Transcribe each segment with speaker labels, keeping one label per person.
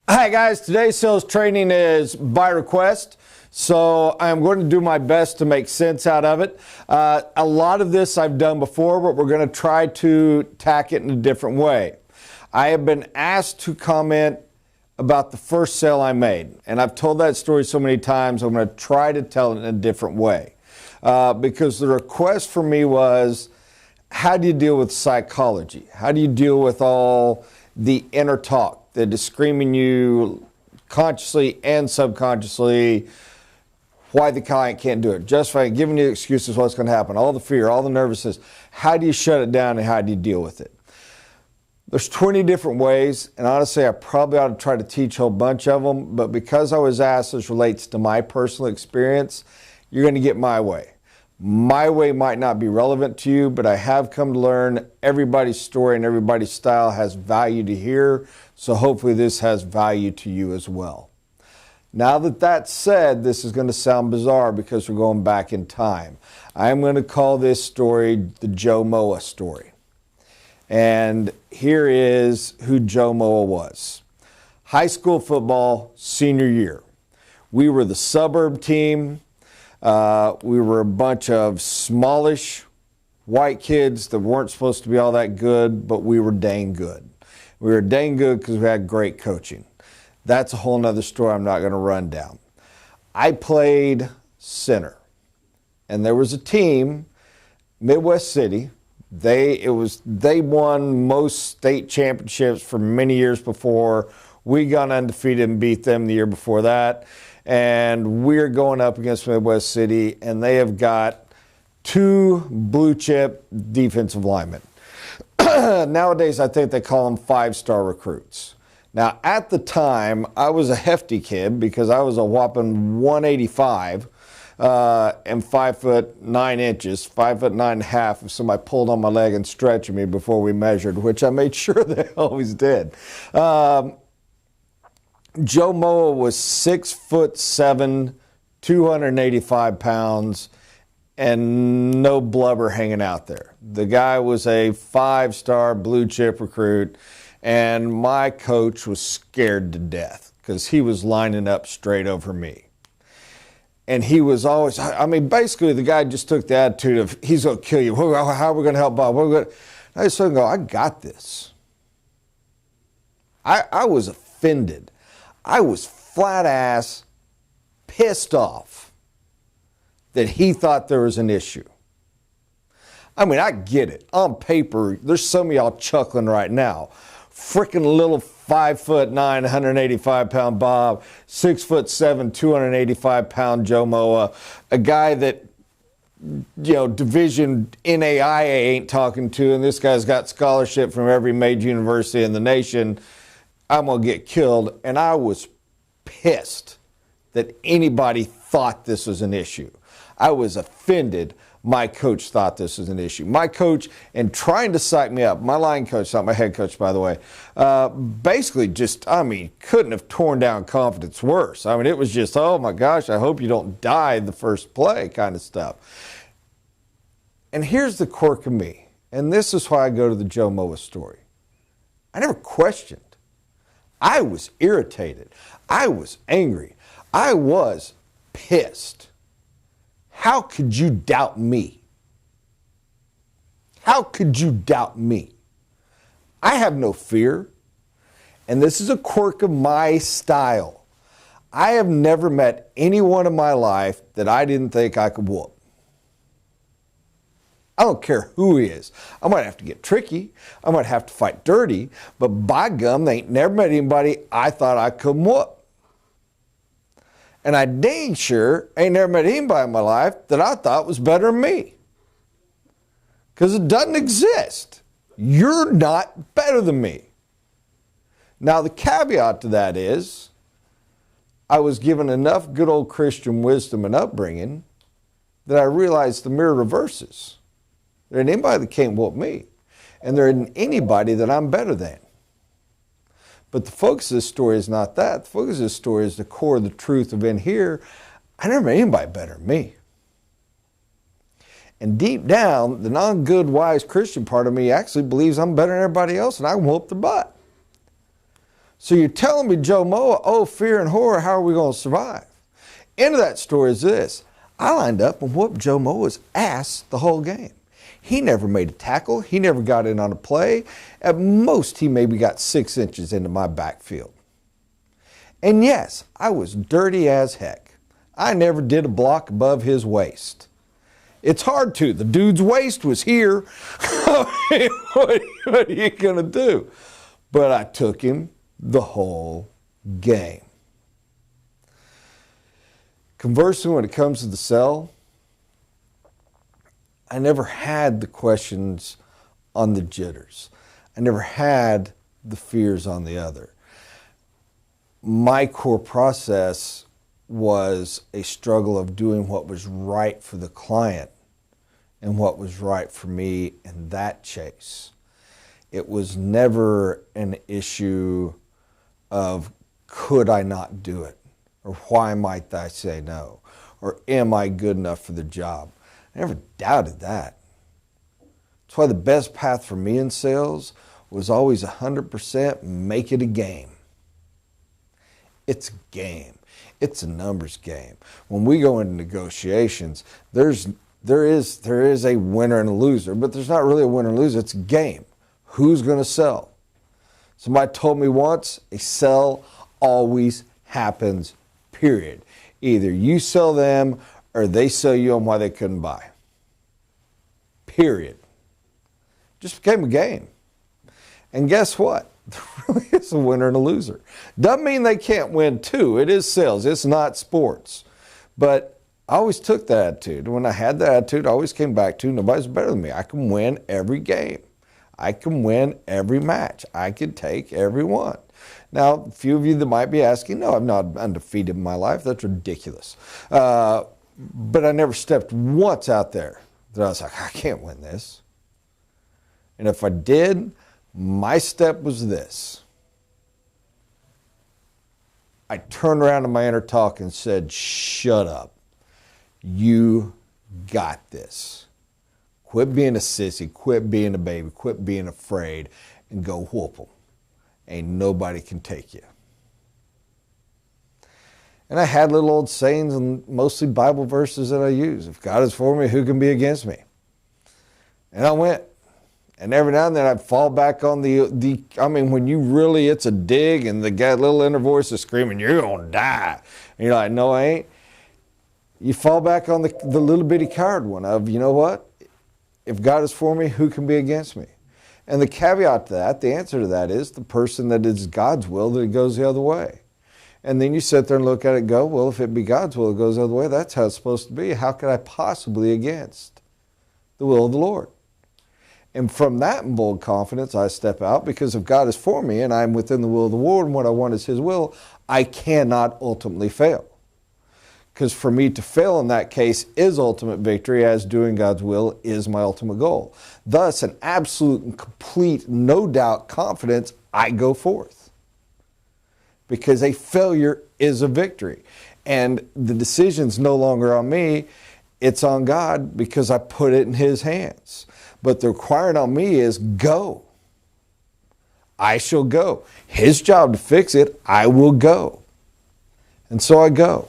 Speaker 1: Hi guys, today's sales training is by request, so I'm going to do my best to make sense out of it. A lot of this I've done before, but we're going to try to tack it in a different way. I have been asked to comment about the first sale I made, and I've told that story so many times, I'm going to try to tell it in a different way. Because the request for me was, how do you deal with psychology? How do you deal with all the inner talk that is screaming you consciously and subconsciously why the client can't do it, justifying, giving you excuses what's going to happen, all the fear, all the nervousness. How do you shut it down and how do you deal with it? There's 20 different ways, and honestly, I probably ought to try to teach a whole bunch of them, but because I was asked this relates to my personal experience, you're going to get my way. My way might not be relevant to you, but I have come to learn everybody's story and everybody's style has value to hear, so hopefully this has value to you as well. Now that that's said, this is going to sound bizarre because we're going back in time. I'm going to call this story the Joe Moa story. And here is who Joe Moa was. High school football, senior year. We were the suburb team. We were a bunch of smallish white kids that weren't supposed to be all that good, but we were dang good. We were dang good because we had great coaching. That's a whole nother story I'm not going to run down. I played center, and there was a team, Midwest City. They won most state championships for many years before. We got undefeated and beat them the year before that. And we're going up against Midwest City, and they have got 2 blue chip defensive linemen. Nowadays, I think they call them 5-star recruits. Now, at the time, I was a hefty kid because I was a whopping 185 and 5 foot 9 inches, 5 foot 9 and a half if somebody pulled on my leg and stretched me before we measured, which I made sure they always did. Joe Moa was 6'7", 285 pounds, and no blubber hanging out there. The guy was a 5-star blue chip recruit, and my coach was scared to death because he was lining up straight over me. And he was always, basically the guy just took the attitude of, he's going to kill you. How are we going to help Bob? I just go, I got this. I was offended. I was flat ass pissed that he thought there was an issue. I get it. On paper, there's some of y'all chuckling right now. Freaking little 5'9", 185-pound Bob, 6'7", 285-pound Joe Moa, a guy that, Division NAIA ain't talking to, and this guy's got scholarship from every major university in the nation. I'm going to get killed. And I was pissed that anybody thought this was an issue. I was offended my coach thought this was an issue. My coach, in trying to psych me up, my line coach, not my head coach, by the way, basically just, couldn't have torn down confidence worse. It was just, oh my gosh, I hope you don't die the first play kind of stuff. And here's the quirk of me, and this is why I go to the Joe Moa story. I never questioned. I was irritated. I was angry. I was pissed. How could you doubt me? How could you doubt me? I have no fear, and this is a quirk of my style. I have never met anyone in my life that I didn't think I could whoop. I don't care who he is. I might have to get tricky. I might have to fight dirty, but by gum, they ain't never met anybody I thought I could whoop. And I dang sure ain't never met anybody in my life that I thought was better than me. Because it doesn't exist. You're not better than me. Now, the caveat to that is, I was given enough good old Christian wisdom and upbringing that I realized the mirror reverses. There ain't anybody that can't whoop me. And there isn't anybody that I'm better than. But the focus of this story is not that. The focus of this story is the core of the truth of in here. I never met anybody better than me. And deep down, the non-good, wise Christian part of me actually believes I'm better than everybody else and I can whoop their butt. So you're telling me, Joe Moa, oh, fear and horror, how are we going to survive? End of that story is this. I lined up and whooped Joe Moa's ass the whole game. He never made a tackle. He never got in on a play. At most, he maybe got 6 inches into my backfield. And yes, I was dirty as heck. I never did a block above his waist. It's hard to. The dude's waist was here. What are you going to do? But I took him the whole game. Conversely, when it comes to the sell, I never had the questions on the jitters. I never had the fears on the other. My core process was a struggle of doing what was right for the client and what was right for me in that chase. It was never an issue of could I not do it, or why might I say no, or am I good enough for the job. I never doubted that. That's why the best path for me in sales was always 100% make it a game. It's a game. It's a numbers game. When we go into negotiations, there is a winner and a loser, but there's not really a winner and loser. It's a game. Who's going to sell? Somebody told me once, a sell always happens, period. Either you sell them or they sell you on why they couldn't buy. Period. Just became a game. And guess what? There really is a winner and a loser. Doesn't mean they can't win too. It is sales. It's not sports. But I always took that attitude. When I had that attitude, I always came back to nobody's better than me. I can win every game. I can win every match. I can take every one. Now, a few of you that might be asking, no, I'm not undefeated in my life. That's ridiculous. But I never stepped once out there that I was like, I can't win this. And if I did, my step was this. I turned around to my inner talk and said, shut up. You got this. Quit being a sissy, quit being a baby, quit being afraid, and go whoop them. Ain't nobody can take you. And I had little old sayings and mostly Bible verses that I use. If God is for me, who can be against me? And I went. And every now and then I'd fall back on when you really, it's a dig and the guy, little inner voice is screaming, you're going to die. And you're like, no, I ain't. You fall back on the little bitty coward one of, you know what? If God is for me, who can be against me? And the caveat to that, the answer to that is the person that is God's will, that it goes the other way. And then you sit there and look at it and go, well, if it be God's will, it goes the other way. That's how it's supposed to be. How could I possibly against the will of the Lord? And from that bold confidence, I step out, because if God is for me and I'm within the will of the Lord and what I want is His will, I cannot ultimately fail. Because for me to fail in that case is ultimate victory, as doing God's will is my ultimate goal. Thus, an absolute and complete, no doubt confidence, I go forth. Because a failure is a victory. And the decision's no longer on me, it's on God, because I put it in His hands. But the requirement on me is go. I shall go. His job to fix it, I will go. And so I go.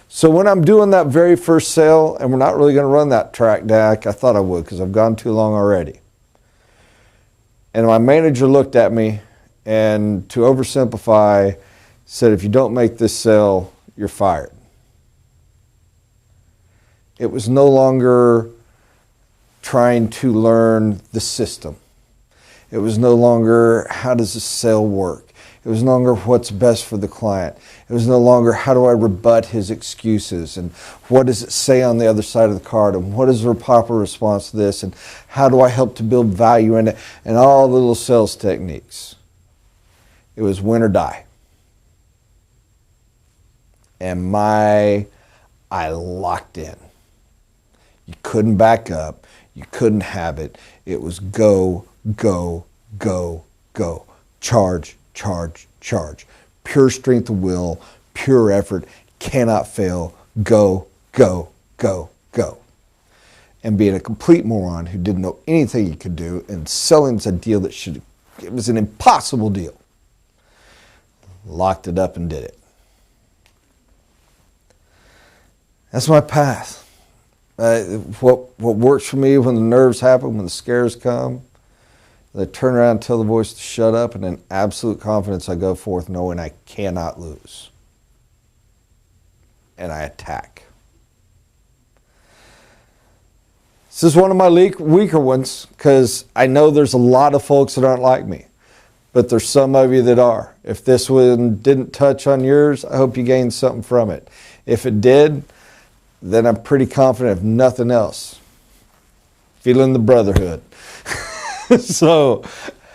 Speaker 1: So when I'm doing that very first sale, and we're not really going to run that track deck, I thought I would because I've gone too long already. And my manager looked at me and, to oversimplify, said, if you don't make this sale, you're fired. It was no longer trying to learn the system. It was no longer how does this sale work. It was no longer what's best for the client. It was no longer how do I rebut his excuses and what does it say on the other side of the card and what is the proper response to this and how do I help to build value in it and all the little sales techniques. It was win or die. And I locked in. You couldn't back up. You couldn't have it. It was go, go, go, go. Charge, charge, charge. Pure strength of will, pure effort, cannot fail. Go, go, go, go. And being a complete moron who didn't know anything he could do and selling a deal that it was an impossible deal. locked it up and did it. That's my path. What works for me when the nerves happen, when the scares come, I turn around and tell the voice to shut up, and in absolute confidence I go forth knowing I cannot lose. And I attack. This is one of my weaker ones because I know there's a lot of folks that aren't like me, but there's some of you that are. If this one didn't touch on yours, I hope you gained something from it. If it did, then I'm pretty confident, if nothing else, feeling the brotherhood. So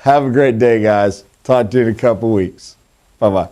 Speaker 1: have a great day, guys. Talk to you in a couple weeks. Bye-bye.